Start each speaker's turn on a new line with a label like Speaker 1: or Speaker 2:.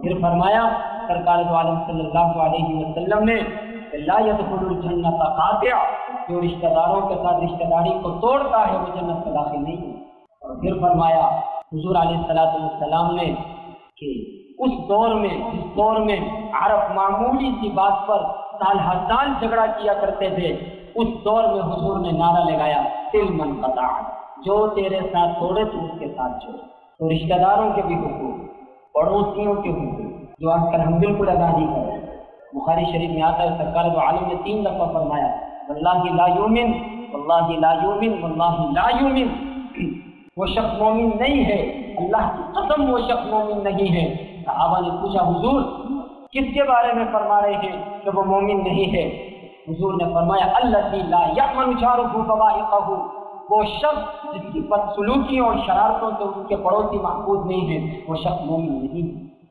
Speaker 1: फिर फरमाया सरकार दो आलम सल्लल्लाहु अलैहि वसल्लम ने, ला यदखुलुल जन्नत कातिअ, जो रिश्तेदारों के साथ रिश्तेदारी को तोड़ता है वो जन्नत में दाखिल नहीं है। और फिर फरमाया हुजूर अलैहिस्सलातु वस्सलाम ने कि उस दौर में, जिस दौर में अरब मामूली सी बात पर साल हर साल झगड़ा किया करते थे, उस दौर में हुजूर ने नारा लगाया, तिल मन कता, जो तेरे साथ तोड़े तो उसके साथ छोड़। तो रिश्तेदारों के भी हुकूक, पड़ोसियों के हुकूक जो आजकल हम बिल्कुल अदा नहीं कर रहे। बुखारी शरीफ में आता है सरकार दो आलम ने 3 दफा फरमाया, वल्लाहि ला युमिन, वल्लाहि ला युमिन, वल्लाहि ला युमिन, वो शख्स मोमिन नहीं है, अल्लाह की कसम वो शख्स मोमिन नहीं है। सहाबा ने पूछा, हुजूर किसके बारे में फरमा रहे हैं कि वो मोमिन नहीं है? हुजूर ने फरमाया, अल्लज़ी ला यअमनु जारुहु बवाइक़हु, वो शख्स जिसकी बदसलूकियों और शरारतों से उसके पड़ोसी महफूज नहीं है, वो शख्स मोमिन नहीं है।